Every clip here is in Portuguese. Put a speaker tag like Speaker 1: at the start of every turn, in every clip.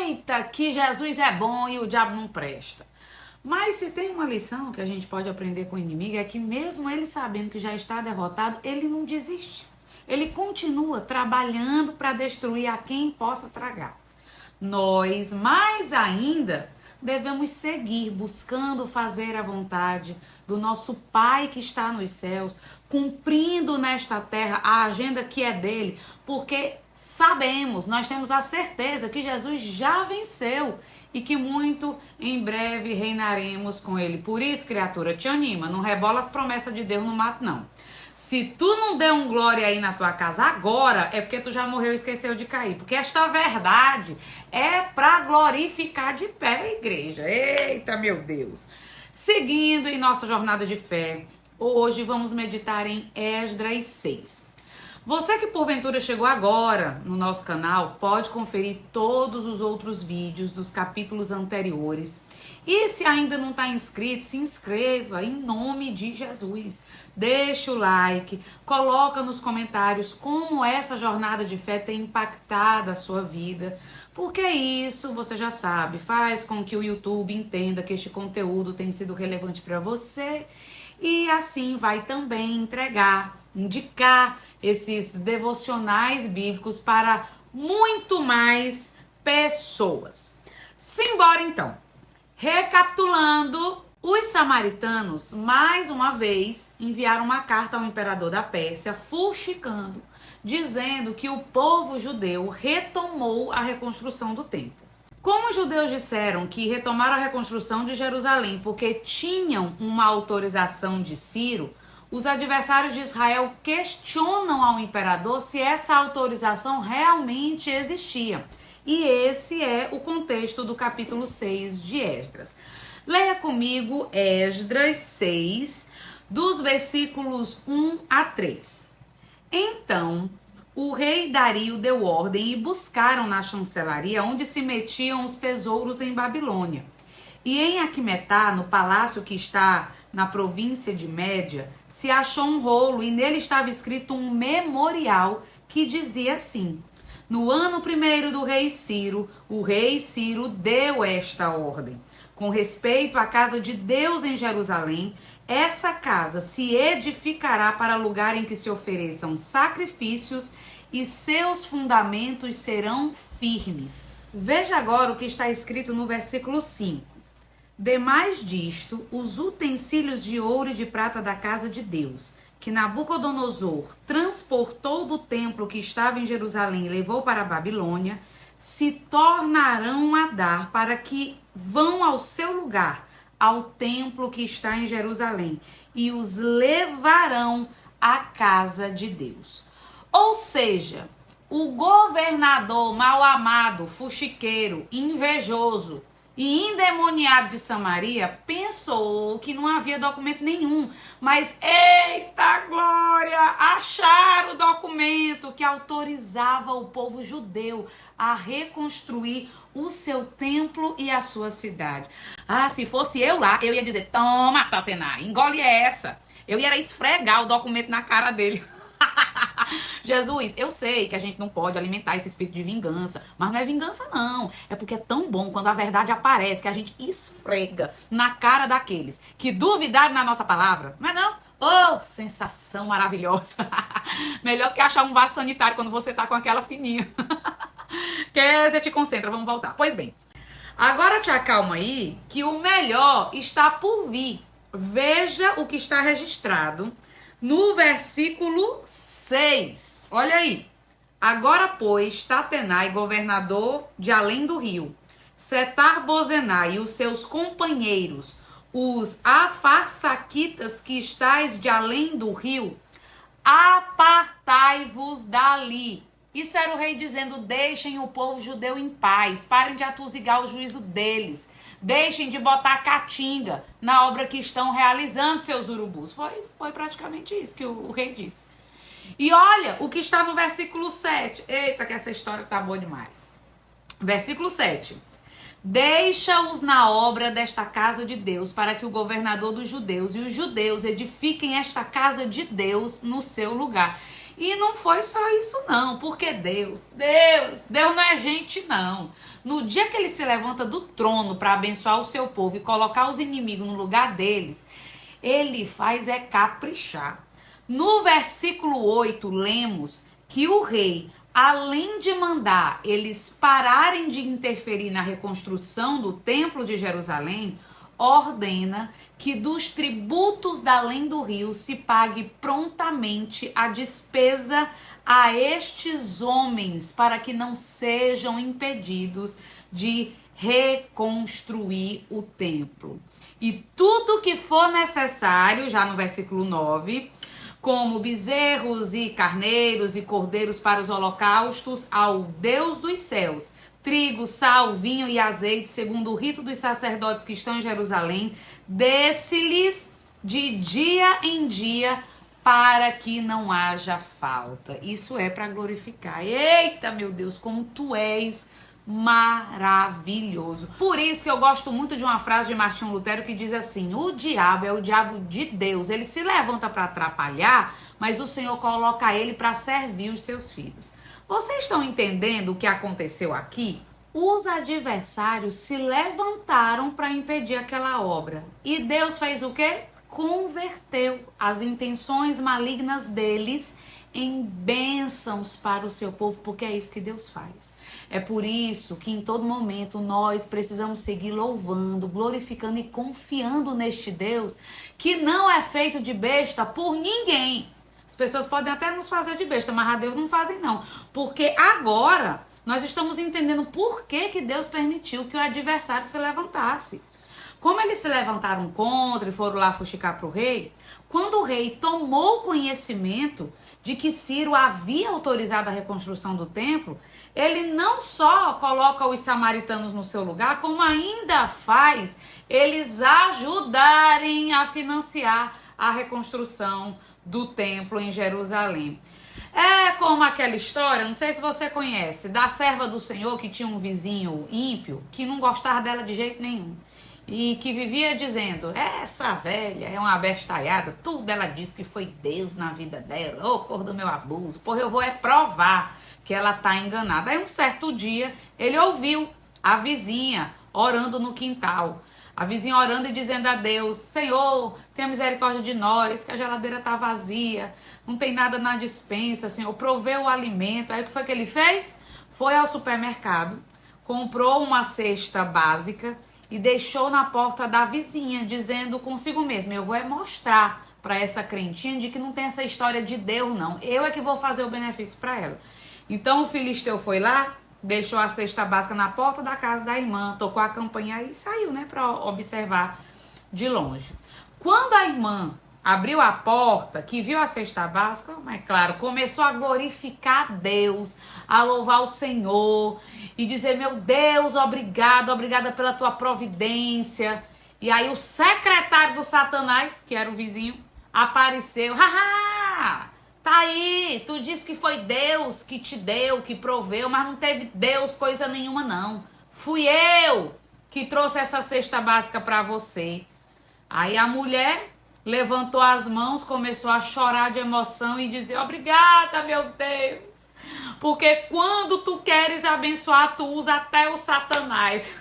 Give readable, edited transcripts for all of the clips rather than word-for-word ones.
Speaker 1: eita, que Jesus é bom e o diabo não presta. Mas se tem uma lição que a gente pode aprender com o inimigo é que mesmo ele sabendo que já está derrotado, ele não desiste. Ele continua trabalhando para destruir a quem possa tragar. Nós, mais ainda, devemos seguir buscando fazer a vontade do nosso Pai que está nos céus, cumprindo nesta terra a agenda que é dele, porque sabemos, nós temos a certeza que Jesus já venceu e que muito em breve reinaremos com ele. Por isso, criatura, te anima, não rebola as promessas de Deus no mato, não. Se tu não der um glória aí na tua casa agora, é porque tu já morreu e esqueceu de cair. Porque esta verdade é para glorificar de pé, igreja. Eita, meu Deus. Seguindo em nossa jornada de fé, hoje vamos meditar em Esdras 6. Você que porventura chegou agora no nosso canal, pode conferir todos os outros vídeos dos capítulos anteriores. E se ainda não está inscrito, se inscreva em nome de Jesus. Deixa o like, coloca nos comentários como essa jornada de fé tem impactado a sua vida. Porque isso, você já sabe, faz com que o YouTube entenda que este conteúdo tem sido relevante para você. E assim vai também indicar esses devocionais bíblicos para muito mais pessoas. Simbora então. Recapitulando, os samaritanos, mais uma vez, enviaram uma carta ao imperador da Pérsia, fuxicando, dizendo que o povo judeu retomou a reconstrução do templo. Como os judeus disseram que retomaram a reconstrução de Jerusalém porque tinham uma autorização de Ciro, os adversários de Israel questionam ao imperador se essa autorização realmente existia. E esse é o contexto do capítulo 6 de Esdras. Leia comigo Esdras 6, dos versículos 1 a 3. Então, o rei Dario deu ordem e buscaram na chancelaria onde se metiam os tesouros em Babilônia. E em Aqumetá, no palácio que está na província de Média, se achou um rolo e nele estava escrito um memorial que dizia assim: no ano primeiro do rei Ciro, o rei Ciro deu esta ordem. Com respeito à casa de Deus em Jerusalém, essa casa se edificará para lugar em que se ofereçam sacrifícios e seus fundamentos serão firmes. Veja agora o que está escrito no versículo 5. Demais disto, os utensílios de ouro e de prata da casa de Deus, que Nabucodonosor transportou do templo que estava em Jerusalém e levou para a Babilônia, se tornarão a dar para que vão ao seu lugar, ao templo que está em Jerusalém, e os levarão à casa de Deus. Ou seja, o governador mal amado, fuxiqueiro, invejoso e endemoniado de Samaria pensou que não havia documento nenhum, mas eita glória, acharam o documento que autorizava o povo judeu a reconstruir o seu templo e a sua cidade. Ah, se fosse eu lá, eu ia dizer: toma, Tatenai, engole essa. Eu ia esfregar o documento na cara dele. Jesus, eu sei que a gente não pode alimentar esse espírito de vingança, mas não é vingança não, é porque é tão bom quando a verdade aparece que a gente esfrega na cara daqueles que duvidaram na nossa palavra, não é não? Oh, sensação maravilhosa. Melhor do que achar um vaso sanitário quando você tá com aquela fininha. Que você te concentra, vamos voltar. Pois bem, agora te acalma aí que o melhor está por vir. Veja o que está registrado no versículo 6, olha aí. Agora, pois, Tatenai, governador de além do rio, Setar-Bozenai e os seus companheiros, os afarsaquitas que estáis de além do rio, apartai-vos dali. Isso era o rei dizendo: deixem o povo judeu em paz, parem de atuzigar o juízo deles. Deixem de botar catinga na obra que estão realizando, seus urubus. Foi praticamente isso que o rei disse. E olha o que está no versículo 7. Eita, que essa história tá boa demais. Versículo 7. Deixa-os na obra desta casa de Deus, para que o governador dos judeus e os judeus edifiquem esta casa de Deus no seu lugar. E não foi só isso não, porque Deus não é gente não. No dia que ele se levanta do trono para abençoar o seu povo e colocar os inimigos no lugar deles, ele faz é caprichar. No versículo 8, lemos que o rei, além de mandar eles pararem de interferir na reconstrução do templo de Jerusalém, ordena que dos tributos da além do rio se pague prontamente a despesa a estes homens, para que não sejam impedidos de reconstruir o templo. E tudo que for necessário, já no versículo 9, como bezerros e carneiros e cordeiros para os holocaustos ao Deus dos céus, trigo, sal, vinho e azeite, segundo o rito dos sacerdotes que estão em Jerusalém, desse-lhes de dia em dia, para que não haja falta. Isso é para glorificar. Eita, meu Deus, como tu és maravilhoso. Por isso que eu gosto muito de uma frase de Martinho Lutero que diz assim: o diabo é o diabo de Deus. Ele se levanta para atrapalhar, mas o Senhor coloca ele para servir os seus filhos. Vocês estão entendendo o que aconteceu aqui? Os adversários se levantaram para impedir aquela obra. E Deus fez o quê? Converteu as intenções malignas deles em bênçãos para o seu povo, porque é isso que Deus faz. É por isso que em todo momento nós precisamos seguir louvando, glorificando e confiando neste Deus que não é feito de besta por ninguém. As pessoas podem até nos fazer de besta, mas a Deus não fazem não. Porque agora nós estamos entendendo por que Deus permitiu que o adversário se levantasse. Como eles se levantaram contra e foram lá fuxicar para o rei, quando o rei tomou conhecimento de que Ciro havia autorizado a reconstrução do templo, ele não só coloca os samaritanos no seu lugar, como ainda faz eles ajudarem a financiar a reconstrução do templo em Jerusalém. É como aquela história, não sei se você conhece, da serva do Senhor que tinha um vizinho ímpio, que não gostava dela de jeito nenhum. E que vivia dizendo, essa velha é uma abestalhada, tudo ela diz que foi Deus na vida dela, ô cor do meu abuso, porra, eu vou provar que ela tá enganada. Aí um certo dia, ele ouviu a vizinha orando no quintal, a vizinha orando e dizendo a Deus, Senhor, tenha misericórdia de nós, que a geladeira tá vazia, não tem nada na despensa, Senhor, proveu o alimento. Aí o que foi que ele fez? Foi ao supermercado, comprou uma cesta básica, e deixou na porta da vizinha, dizendo consigo mesmo, eu vou mostrar para essa crentinha de que não tem essa história de Deus não, eu é que vou fazer o benefício para ela. Então o filisteu foi lá, deixou a cesta básica na porta da casa da irmã, tocou a campainha e saiu, né, para observar de longe. Quando a irmã abriu a porta, que viu a cesta básica, mas claro, começou a glorificar Deus, a louvar o Senhor e dizer, meu Deus, obrigado, obrigada pela tua providência. E aí o secretário do Satanás, que era o vizinho, apareceu. Haha, tá aí, tu disse que foi Deus que te deu, que proveu, mas não teve Deus coisa nenhuma não. Fui eu que trouxe essa cesta básica para você. Aí a mulher levantou as mãos, começou a chorar de emoção e dizer, obrigada, meu Deus, porque quando tu queres abençoar, tu usa até o Satanás.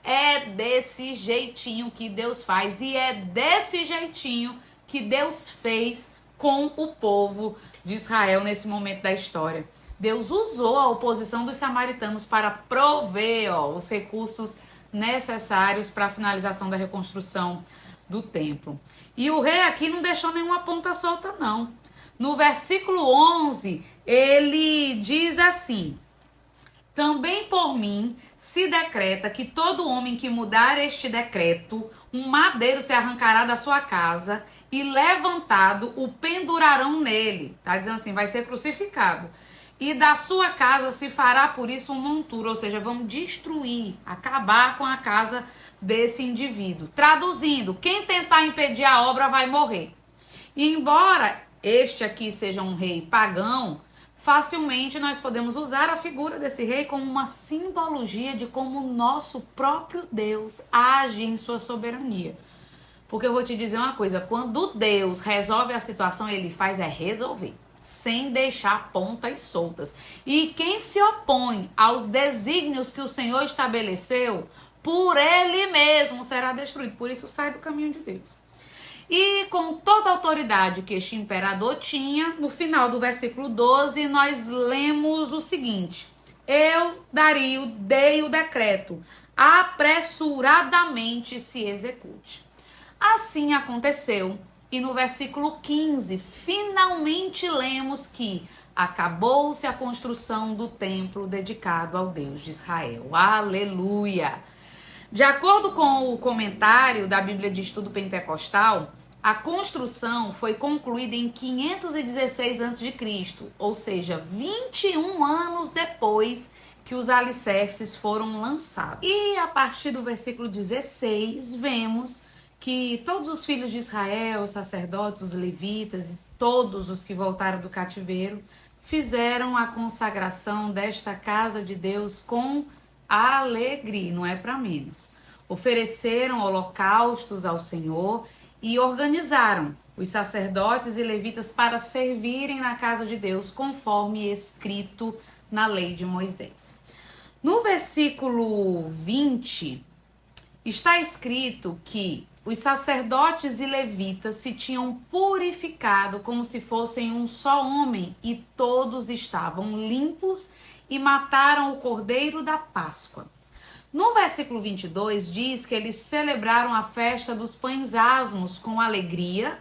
Speaker 1: É desse jeitinho que Deus faz e é desse jeitinho que Deus fez com o povo de Israel nesse momento da história. Deus usou a oposição dos samaritanos para prover os recursos necessários para a finalização da reconstrução do templo. E o rei aqui não deixou nenhuma ponta solta não. No versículo 11, ele diz assim, também por mim se decreta que todo homem que mudar este decreto, um madeiro se arrancará da sua casa e levantado o pendurarão nele. Tá dizendo assim, vai ser crucificado. E da sua casa se fará por isso um monturo, ou seja, vamos destruir, acabar com a casa desse indivíduo. Traduzindo, quem tentar impedir a obra vai morrer. E embora este aqui seja um rei pagão, facilmente nós podemos usar a figura desse rei como uma simbologia de como o nosso próprio Deus age em sua soberania. Porque eu vou te dizer uma coisa, quando Deus resolve a situação, ele faz é resolver, sem deixar pontas soltas. E quem se opõe aos desígnios que o Senhor estabeleceu, por ele mesmo será destruído. Por isso sai do caminho de Deus. E com toda a autoridade que este imperador tinha, no final do versículo 12, nós lemos o seguinte: eu, Dario, dei o decreto, apressuradamente se execute. Assim aconteceu, e no versículo 15, finalmente lemos que acabou-se a construção do templo dedicado ao Deus de Israel. Aleluia! De acordo com o comentário da Bíblia de Estudo Pentecostal, a construção foi concluída em 516 a.C., ou seja, 21 anos depois que os alicerces foram lançados. E a partir do versículo 16, vemos que todos os filhos de Israel, os sacerdotes, os levitas e todos os que voltaram do cativeiro fizeram a consagração desta casa de Deus com alegria, não é para menos. Ofereceram holocaustos ao Senhor e organizaram os sacerdotes e levitas para servirem na casa de Deus, conforme escrito na lei de Moisés. No versículo 20, está escrito que os sacerdotes e levitas se tinham purificado como se fossem um só homem, e todos estavam limpos e mataram o cordeiro da Páscoa. No versículo 22 diz que eles celebraram a festa dos pães asmos com alegria,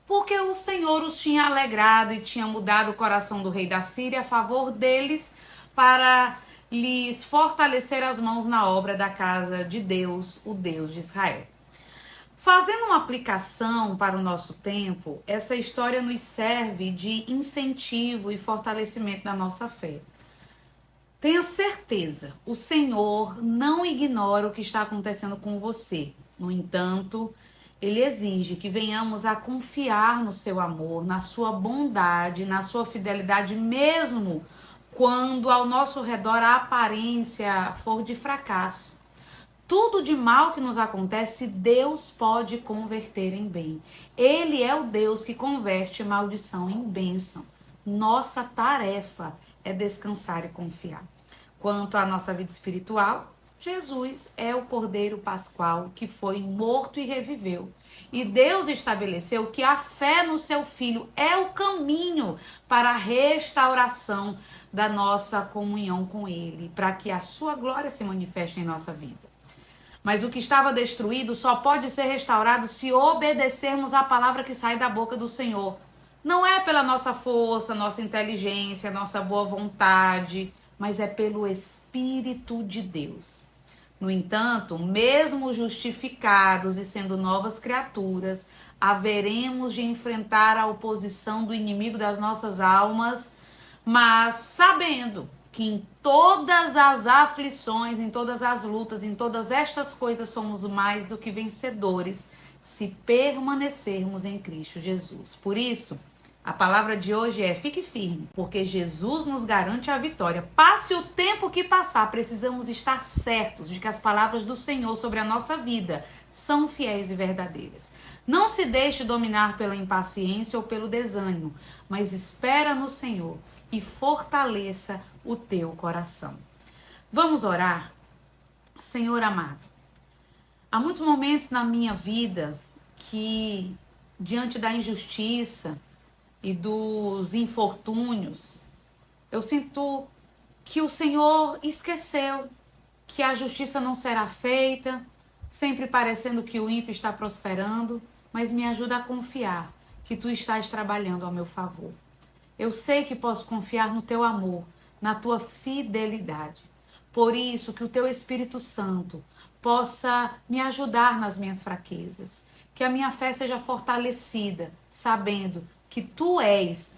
Speaker 1: porque o Senhor os tinha alegrado e tinha mudado o coração do rei da Síria a favor deles para lhes fortalecer as mãos na obra da casa de Deus, o Deus de Israel. Fazendo uma aplicação para o nosso tempo, essa história nos serve de incentivo e fortalecimento da nossa fé. Tenha certeza, o Senhor não ignora o que está acontecendo com você. No entanto, Ele exige que venhamos a confiar no seu amor, na sua bondade, na sua fidelidade, mesmo quando ao nosso redor a aparência for de fracasso. Tudo de mal que nos acontece, Deus pode converter em bem. Ele é o Deus que converte maldição em bênção. Nossa tarefa é descansar e confiar. Quanto à nossa vida espiritual, Jesus é o Cordeiro Pascual que foi morto e reviveu. E Deus estabeleceu que a fé no seu Filho é o caminho para a restauração da nossa comunhão com Ele, para que a sua glória se manifeste em nossa vida. Mas o que estava destruído só pode ser restaurado se obedecermos à palavra que sai da boca do Senhor. Não é pela nossa força, nossa inteligência, nossa boa vontade, mas é pelo Espírito de Deus. No entanto, mesmo justificados e sendo novas criaturas, haveremos de enfrentar a oposição do inimigo das nossas almas, mas sabendo que em todas as aflições, em todas as lutas, em todas estas coisas somos mais do que vencedores se permanecermos em Cristo Jesus. Por isso, a palavra de hoje é: fique firme, porque Jesus nos garante a vitória. Passe o tempo que passar, precisamos estar certos de que as palavras do Senhor sobre a nossa vida são fiéis e verdadeiras. Não se deixe dominar pela impaciência ou pelo desânimo, mas espera no Senhor e fortaleça o teu coração. Vamos orar? Senhor amado, há muitos momentos na minha vida que, diante da injustiça e dos infortúnios, eu sinto que o Senhor esqueceu, que a justiça não será feita, sempre parecendo que o ímpio está prosperando, mas me ajuda a confiar que tu estás trabalhando ao meu favor. Eu sei que posso confiar no teu amor, na tua fidelidade. Por isso, que o teu Espírito Santo possa me ajudar nas minhas fraquezas, que a minha fé seja fortalecida, sabendo que tu és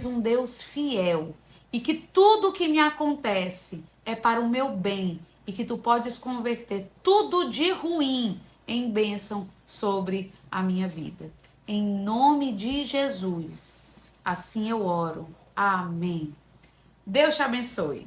Speaker 1: um Deus fiel e que tudo que me acontece é para o meu bem e que tu podes converter tudo de ruim em bênção sobre a minha vida. Em nome de Jesus, assim eu oro. Amém. Deus te abençoe.